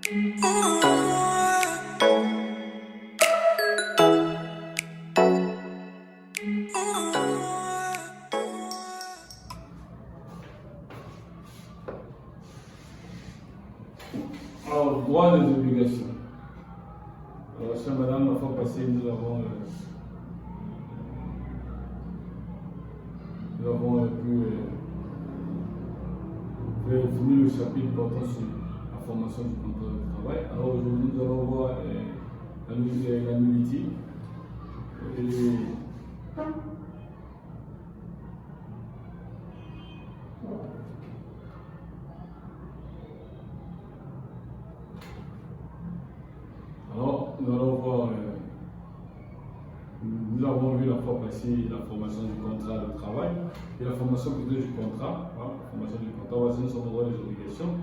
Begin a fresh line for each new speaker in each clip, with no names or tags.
Alors, droits et obligations. Alors, chère madame, la fois passée, nous avons pu finir le chapitre portant sur la formation du contrat de travail. Alors, aujourd'hui, nous allons voir la nullité. Alors, nous allons voir, nous avons vu la fois passée la formation du contrat de travail et la formation plutôt du contrat. Voilà, la formation du contrat, voici nous sommes droits et des obligations.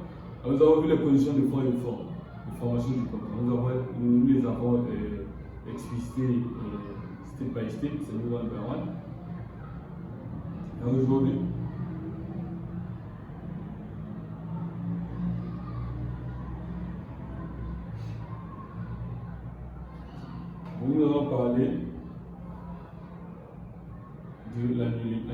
Alors, nous avons vu les conditions de fonds et de forme, de formation du contrat. Nous les avons explicités step by step, c'est nous one by one. Alors, aujourd'hui, nous allons parler de la nullité.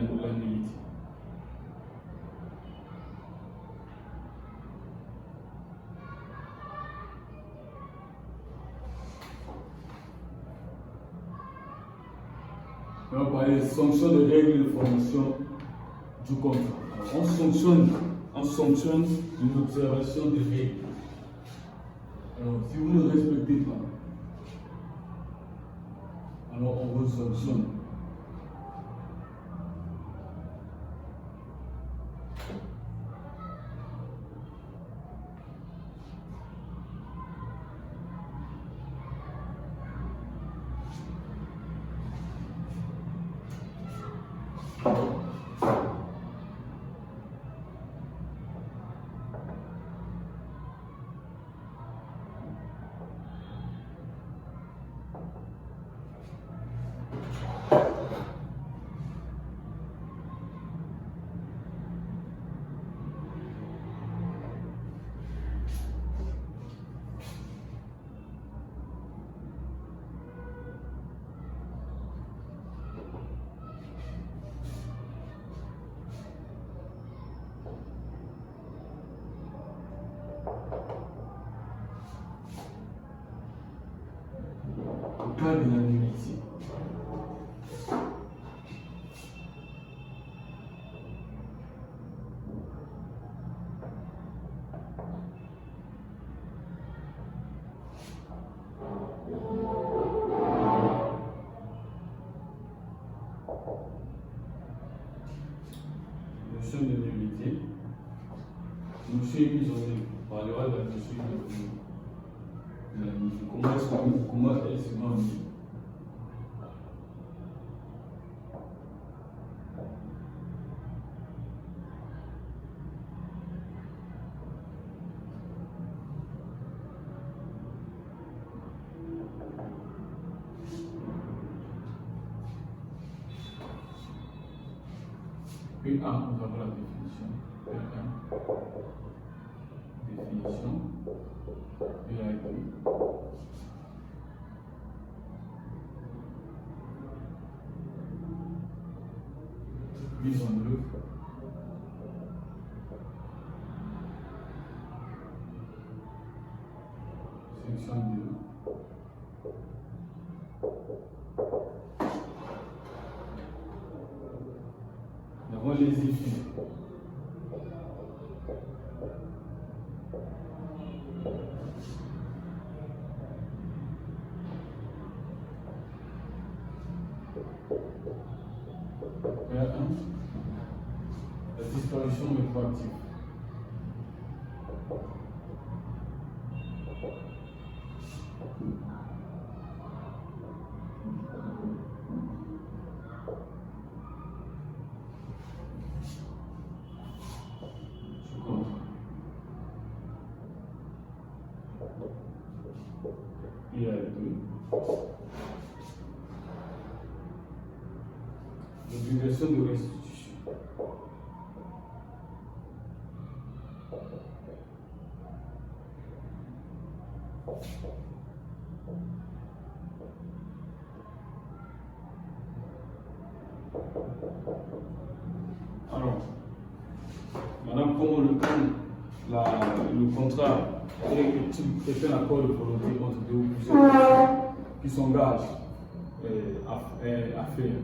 On va parler des sanctions de règles de formation du contrat. Alors, on sanctionne une observation des règles. Alors, si vous ne respectez pas, alors on vous sanctionne. Au cas de la nullité. Notion de nullité. Notion épisodique. On parlera de la notion de la nullité. Comment elle se met. P1, nous avons la définition. P1, définition. PA2. Mise en œuvre. Section 2. Nous avons les effets. La disparition rétroactive. Il y a l'obligation de restitution. Alors, madame, le contrat est un accord de volonté entre deux ou plusieurs personnes qui s'engagent à faire,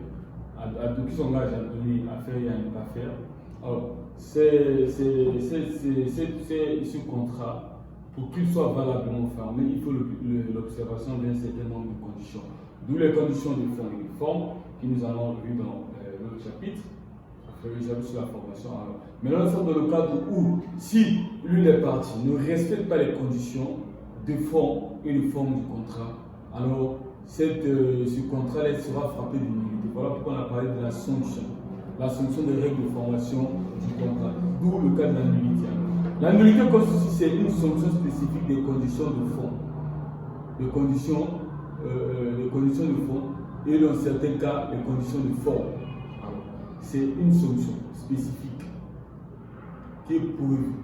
qui s'engagent à donner, à faire et à ne pas faire. Alors, ce contrat, pour qu'il soit valablement fermé, il faut l'observation d'un certain nombre de conditions. D'où les conditions de fond et de forme que nous allons vu dans l'autre chapitre. Sur la formation. Alors, maintenant, nous sommes dans le cadre où, si l'une des parties ne respecte pas les conditions de fond et de forme du contrat, alors ce contrat sera frappé de nullité. Voilà pourquoi on a parlé de la sanction des règles de formation du contrat, d'où le cas de la nullité. La nullité constitue c'est une sanction spécifique des conditions de fond, des conditions de fond et dans certains cas, les conditions de forme. C'est une sanction spécifique qui est prévue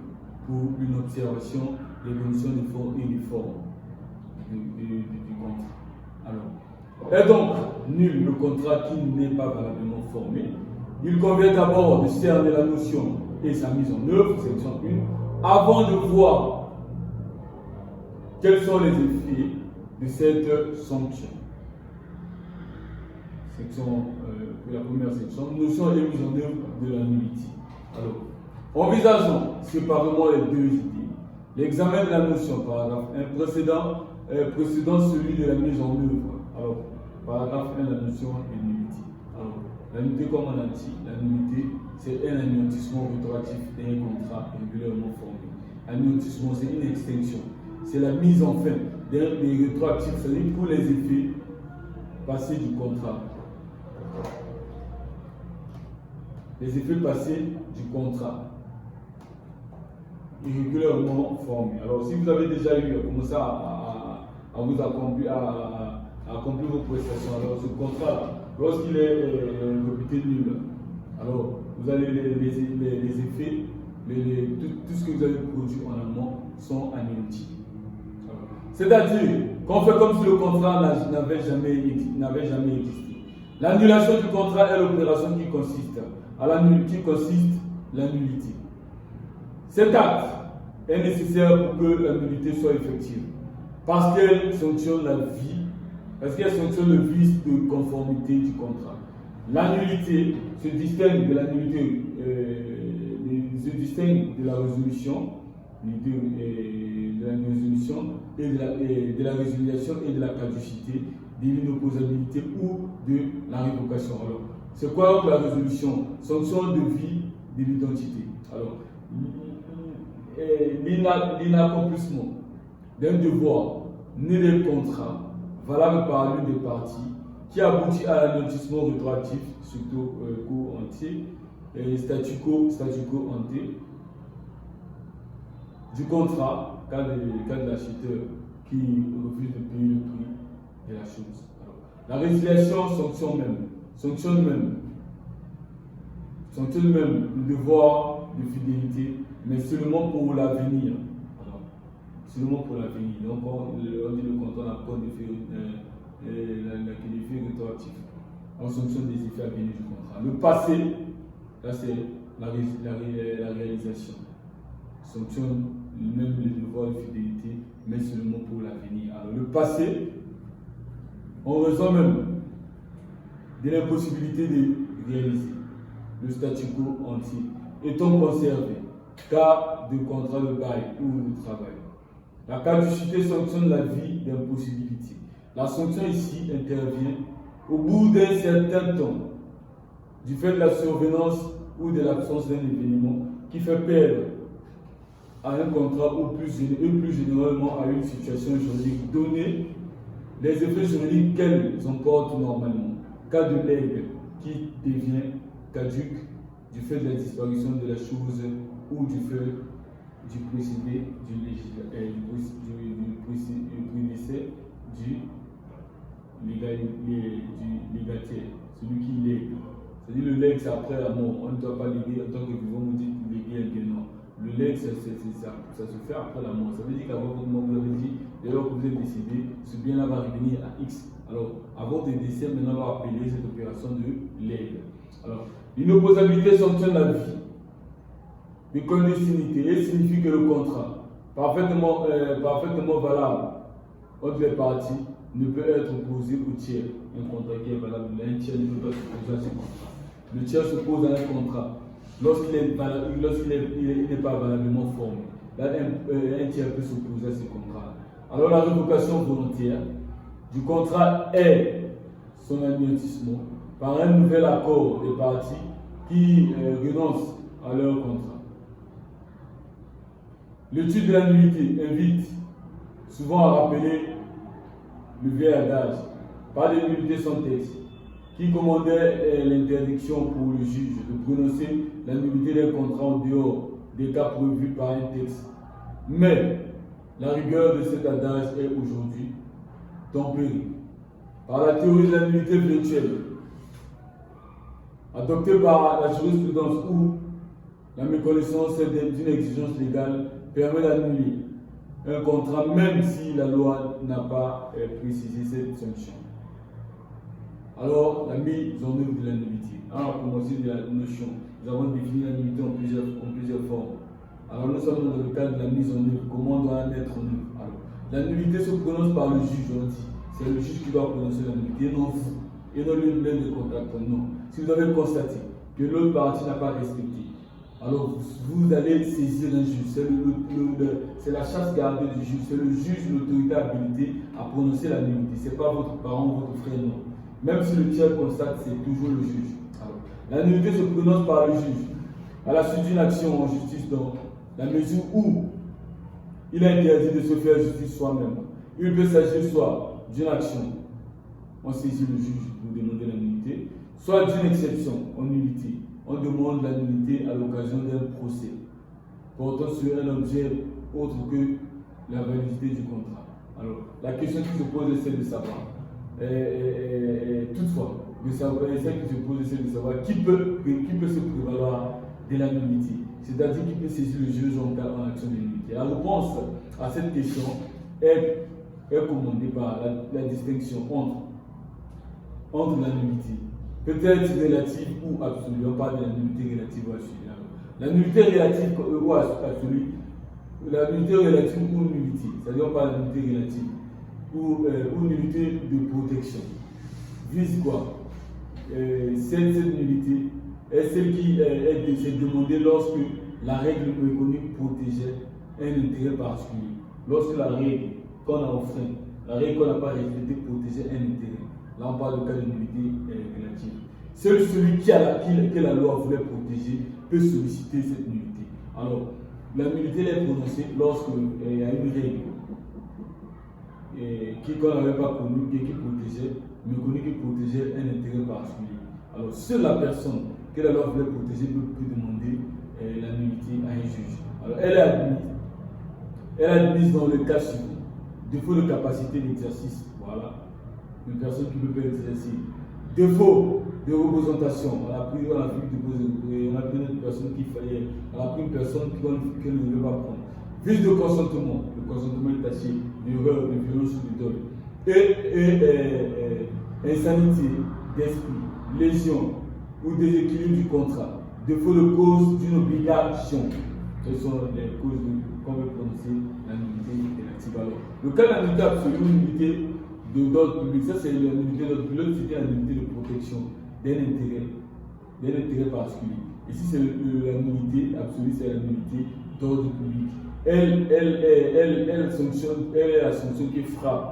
pour une observation des conditions de forme et de forme du contrat. Alors, est donc nul le contrat qui n'est pas valablement formé. Il convient d'abord de cerner la notion et sa mise en œuvre, section 1, avant de voir quels sont les effets de cette sanction. Pour la première section, notion et mise en œuvre de la nullité. Alors, envisageons séparément les deux idées. L'examen de la notion, paragraphe 1, précédant celui de la mise en œuvre. Alors, paragraphe 1, la notion et nullité. Alors, la nullité, comme on a dit, la nullité, c'est un anéantissement rétroactif d'un contrat régulièrement formé. Anéantissement, c'est une extinction. C'est la mise en fin d'un rétroactif, c'est-à-dire pour les effets passés du contrat. Les effets passés du contrat irrégulièrement formés. Alors, si vous avez déjà commencé à vous accomplir vos prestations, alors ce contrat, lorsqu'il est réputé nul, alors vous avez les effets, tout ce que vous avez produit en amont sont anéantis. C'est-à-dire qu'on fait comme si le contrat n'avait jamais existé. L'annulation du contrat est l'opération qui consiste la nullité. Cet acte est nécessaire pour que la nullité soit effective, parce qu'elle sanctionne le vice de conformité du contrat. La nullité se distingue de la nullité, de la résolution, et de la résiliation et de la caducité, de l'inopposabilité ou de la révocation. Alors, c'est quoi la résolution? Sanction de vie de l'identité. Alors, l'inaccomplissement d'un devoir né d'un contrat valable par l'une des parties qui aboutit à l'anéantissement rétroactif, surtout co entier, et statu quo ante, du contrat, cas de l'acheteur qui refuse de payer le prix de la chose. Alors, la résiliation sanctionne même le devoir de fidélité, mais seulement pour l'avenir. Seulement pour l'avenir. Donc, on dit le contrat n'a pas d'effet rétroactif. On sanctionne des effets à venir du contrat. Le passé, là c'est la réalisation. Sanctionne même le devoir de fidélité, mais seulement pour l'avenir. Alors, le passé, en raison même de l'impossibilité de réaliser le statu quo entier, étant conservé, cas de contrat de bail ou de travail. La caducité sanctionne la vie d'impossibilité. La sanction ici intervient au bout d'un certain temps, du fait de la survenance ou de l'absence d'un événement qui fait perdre à un contrat ou plus généralement à une situation juridique donnée les effets juridiques qu'elle emporte normalement. Cas de legs qui devient caduque du fait de la disparition de la chose ou du fait du précédé du légataire, celui qui lègue. C'est-à-dire le legs c'est après la mort. On ne doit pas léguer en tant que vivant, on dit léguer un bien non. Le legs, ça se fait après la mort. Ça veut dire qu'avant votre mort, vous avez dit, dès lors que vous êtes décédé, ce bien-là va revenir à X. Alors, à votre décès, maintenant, on va appeler cette opération de legs. Alors, l'inopposabilité sanctionne la vie de clandestinité et signifie que le contrat, parfaitement valable entre les parties, ne peut être opposé au tiers. Un contrat qui est valable, un tiers ne peut pas s'opposer à ce contrat. Le tiers s'oppose à un contrat lorsqu'il n'est pas valablement formé. Là, un tiers peut s'opposer à ce contrat. Alors la révocation volontaire du contrat est son anéantissement par un nouvel accord des parties qui renoncent à leur contrat. L'étude de la nullité invite souvent à rappeler le vieil adage, pas de nullité sans texte, qui commandait l'interdiction pour le juge de prononcer la nullité d'un contrat en dehors des cas prévus par un texte. Mais la rigueur de cet adage est aujourd'hui tempérée par la théorie de la nullité virtuelle, adoptée par la jurisprudence où la méconnaissance d'une exigence légale permet d'annuler un contrat même si la loi n'a pas précisé cette sanction. Alors, la mise en œuvre de la nullité. On a commencé de la notion. Nous avons défini la nullité en plusieurs formes. Alors, nous sommes dans le cadre de la mise en œuvre. Comment on doit mettre en œuvre? Alors, la nullité se prononce par le juge, on dit. C'est le juge qui doit prononcer la nullité, non vous. Et non l'une de contact, non. Si vous avez constaté que l'autre partie n'a pas respecté, alors vous allez saisir un juge. C'est la chasse gardée du juge. C'est le juge, l'autorité habilitée à prononcer la nullité. Ce n'est pas votre parent ou votre frère, non. Même si le tiers constate, c'est toujours le juge. Alors, la nullité se prononce par le juge à la suite d'une action en justice, dans la mesure où il est interdit de se faire justice soi-même. Il peut s'agir soit d'une action, on saisit le juge pour demander la nullité, soit d'une exception en nullité. On demande la nullité à l'occasion d'un procès portant sur un objet autre que la validité du contrat. Alors, la question qui se pose est celle de savoir. Toutefois, celle qui se pose est celle de savoir qui peut se prévaloir de la nullité, c'est-à-dire qui peut saisir le juge en action de nullité. La réponse à cette question est commandée par la distinction entre la nullité. Peut-être relative ou absolue, on parle de la nullité relative ou absolue. La nullité relative ou absolue, la nullité relative ou nullité, c'est-à-dire on parle de nullité relative ou nullité de protection. Vise quoi? Cette nullité est celle qui est demandée lorsque la règle économique protégeait un intérêt particulier. Lorsque la règle qu'on a enfreint, la règle qu'on n'a pas respectée protégeait un intérêt. Là, on parle de cas de nullité relative. Seul celui que la loi voulait protéger peut solliciter cette nullité. Alors, la nullité est prononcée lorsqu'il y a une règle qu'on n'avait pas connue et qui protégeait, mais connue qui protégeait un intérêt particulier. Alors, seule la personne que la loi voulait protéger peut demander la nullité à un juge. Alors, elle est admise dans le cas suivant. Défaut de capacité d'exercice. Voilà. Une personne qui ne peut pas exercer. Défaut de représentation. On a pris une personne qu'il fallait. On a pris une personne qu'elle ne devait pas prendre. Vice de consentement. Le consentement est taché d'erreur, de violence ou de dol. Et insanité d'esprit, lésion ou déséquilibre du contrat. Défaut de cause d'une obligation. Quelles sont les causes qu'on veut prononcer la nullité relative? Alors, le cas de la nullité absolue ou nullité d'ordre public, ça c'est la nullité d'ordre public, l'autre c'était la nullité de protection d'un intérêt particulier. Ici c'est la nullité absolue, c'est la nullité d'ordre public. Elle est la sanction qui frappe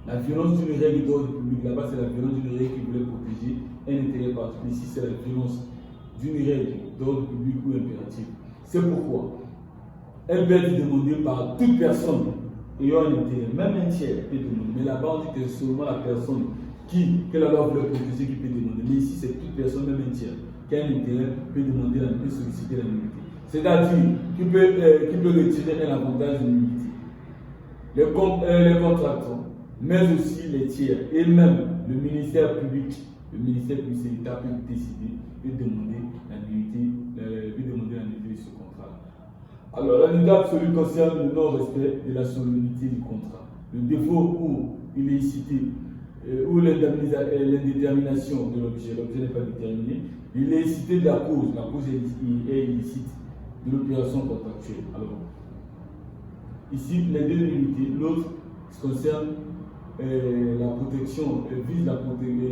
la violence d'une règle d'ordre public. Là-bas c'est la violence d'une règle qui voulait protéger un intérêt particulier. Ici c'est la violence d'une règle d'ordre public ou impératif. C'est pourquoi elle peut être demandée par toute personne ayant un intérêt, même un tiers peut demander. Mais là-bas, on dit que c'est seulement la personne que la loi voulait protéger qui peut demander. Mais ici, c'est toute personne, même un tiers, qui a un intérêt, peut solliciter la nullité. C'est-à-dire qui peut retirer un avantage de nullité. Les contractants, mais aussi les tiers, et même le ministère public, c'est l'État peut décider, peut demander la nullité de ce contrat. Alors, la nullité absolue concerne le non-respect de la solennité du contrat. Le défaut ou illicité ou l'indétermination de l'objet n'est pas déterminé. L'illicité de la cause est illicite de l'opération contractuelle. Alors, ici, les deux nullités, l'autre concerne la protection, vise la protection,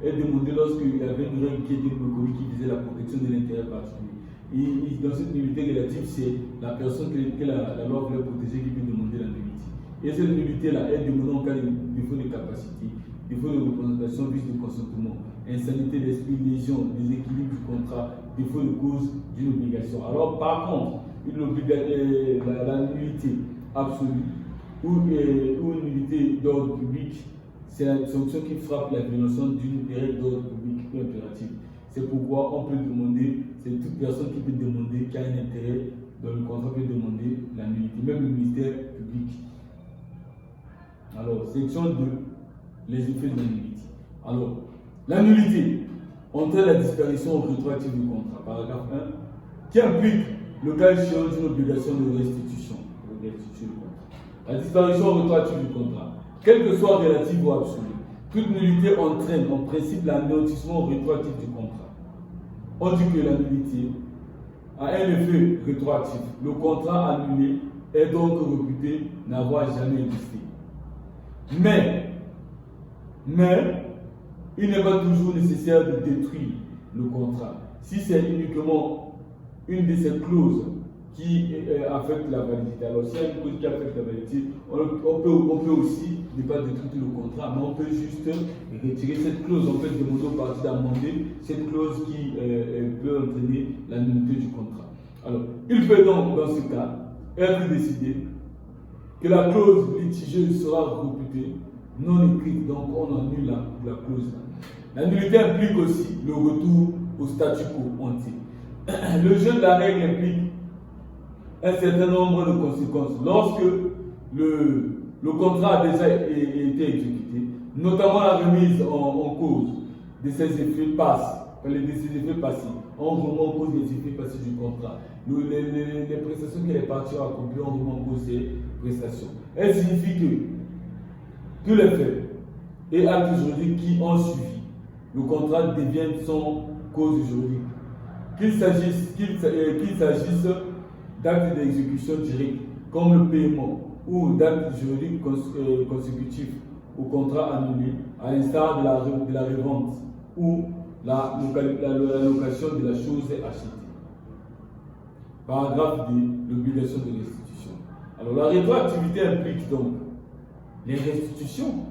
est demandée lorsqu'il y avait une règle qui était reconnue qui visait la protection de l'intérêt particulier. Et dans cette nullité relative, c'est la personne que la loi voulait protéger qui peut demander la nullité. Et cette nullité-là est demandée en cas de défaut de capacité, défaut de représentation, vice de consentement, insanité d'esprit, lésion, déséquilibre du contrat, défaut de cause d'une obligation. Alors, par contre, la nullité absolue ou une nullité d'ordre public, c'est la sanction qui frappe la violation d'une règle d'ordre public ou impérative. C'est pourquoi on peut demander, c'est toute personne qui peut demander, qui a un intérêt dans le contrat, peut demander la nullité, même le ministère public. Alors, section 2, les effets de la nullité. Alors, la nullité entraîne la disparition rétroactive du contrat, paragraphe 1, qui implique le cas échéant d'une obligation de restitution. La disparition rétroactive du contrat, quelle que soit relative ou absolue, toute nullité entraîne en principe l'anéantissement rétroactif du contrat. On dit que la nullité a un effet rétroactif. Le contrat annulé est donc réputé n'avoir jamais existé. Mais, il n'est pas toujours nécessaire de détruire le contrat. Si c'est uniquement une de ces clauses qui affecte la validité. Alors, s'il y a une clause qui affecte la validité, on peut aussi ne pas détruire le contrat, mais on peut juste retirer cette clause. On peut demander aux parties d'amender cette clause qui peut entraîner la nullité du contrat. Alors, il peut donc, dans ce cas, être décidé que la clause litigieuse sera réputée non écrite, donc on annule la clause. La nullité implique aussi le retour au statu quo entier. Le jeu de la règle implique un certain nombre de conséquences. Lorsque le contrat a déjà été exécuté, notamment la remise en cause de ces effets passés, on remet en cause les effets passés du contrat. Les prestations que les parties ont accomplies, on remet en cause ces prestations. Elle signifie que tous les faits et actes juridiques qui ont suivi le contrat deviennent sans cause juridique. Qu'il s'agisse d'actes d'exécution directe, comme le paiement, ou d'actes juridiques consécutifs au contrat annulé, à l'instar de la revente ou la location de la chose achetée. Paragraphe D, l'obligation de restitution. Alors la rétroactivité implique donc les restitutions.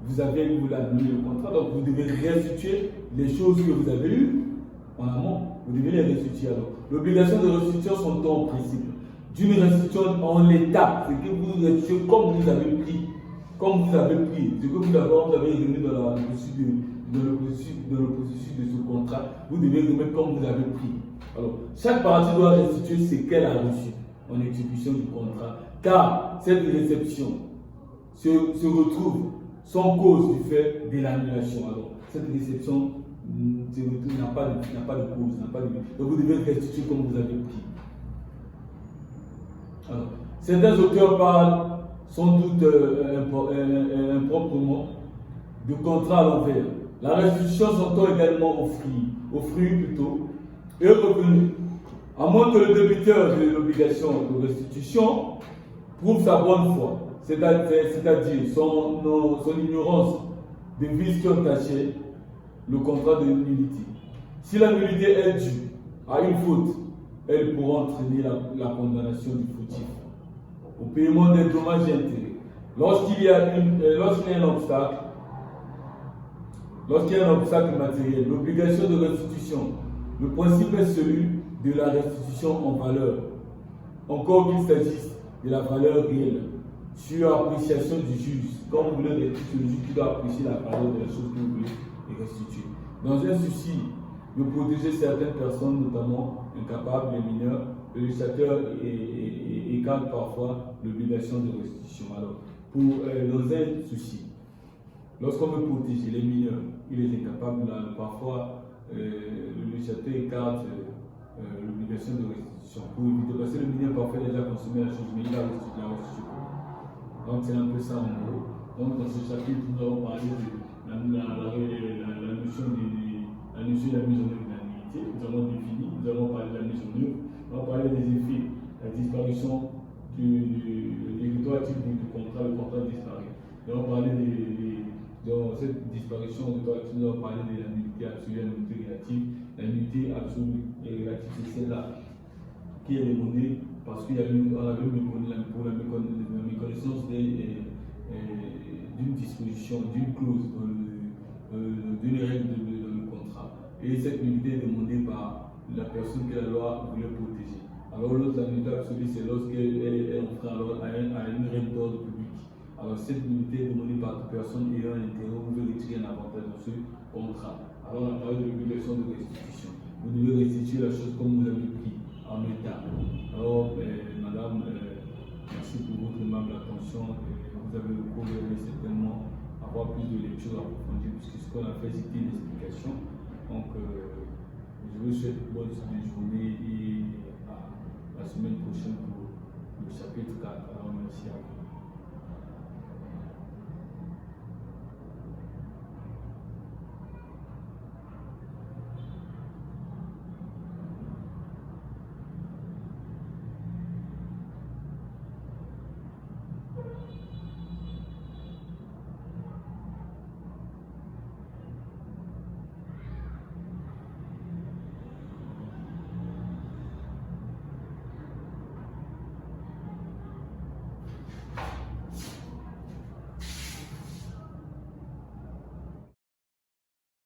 Vous avez annulé le contrat, donc vous devez restituer les choses que vous avez eues en amont. Vous devez les restituer. Alors, l'obligation de restitution sont en principe d'une restitution en l'état, c'est que vous restituez comme vous avez pris. Comme vous avez pris, ce que vous avez remis dans le processus de ce contrat, vous devez remettre comme vous avez pris. Alors, chaque partie doit restituer ce qu'elle a reçu en exécution du contrat, car cette réception se retrouve sans cause du fait de l'annulation. Alors, cette réception n'a pas de cause, donc vous devez restituer comme vous avez pris. Alors, certains auteurs parlent sans doute improprement de contrat à l'envers. La restitution s'entend également offrir plutôt, et revenu, à moins que le débiteur de l'obligation de restitution prouve sa bonne foi, c'est-à-dire son ignorance des vices qui ont taché le contrat de nullité. Si la nullité est due à une faute, elle pourra entraîner la condamnation du fautif au paiement des dommages et intérêts. Lorsqu'il y a un obstacle matériel, l'obligation de restitution, le principe est celui de la restitution en valeur, encore qu'il s'agisse de la valeur réelle, sur appréciation du juge. Quand vous voulez restituer, le juge qui doit apprécier la valeur de la chose que vous voulez restituer. Dans un souci de protéger certaines personnes, notamment incapables, les mineurs, le législateur écarte parfois l'obligation de restitution. Alors, dans un souci, lorsqu'on veut protéger les mineurs et les incapables, parfois le législateur écarte l'obligation de restitution. restitution pour éviter, parce que le mineur parfois déjà consommé la chose, mais il a restitué. Donc c'est un peu ça en gros. Donc dans ce chapitre, nous allons parler de la notion de la mise en œuvre de la nullité. Nous allons définir, nous allons parler de la mise en œuvre, on va parler des effets, la disparition du rétroactif du contrat, le contrat disparaît. Nous allons parler dans cette disparition rétroactive, nous allons parler de la nullité absolue et la nullité relative. La nullité absolue et relative, c'est celle-là qui est demandée parce qu'il y a eu, on avait pour la méconnaissance d'une disposition, d'une clause, d'une règle dans le contrat. Et cette nullité est demandée par la personne que la loi voulait protéger. Alors l'autre, la nullité absolue, c'est lorsqu'elle est enfreint à une règle d'ordre public. Alors cette nullité est demandée par toute personne ayant un intérêt ou veut retirer un avantage dans ce contrat. Alors on a parlé de l'obligation de restitution. Vous devez restituer la chose comme vous avez pris en état. Alors madame, merci pour votre aimable attention. Vous avez le cours, vous allez certainement avoir plus de lecture approfondie puisque ce qu'on a fait c'était une explication. Donc je vous souhaite une bonne journée et à la semaine prochaine pour le chapitre 4. Alors merci à vous.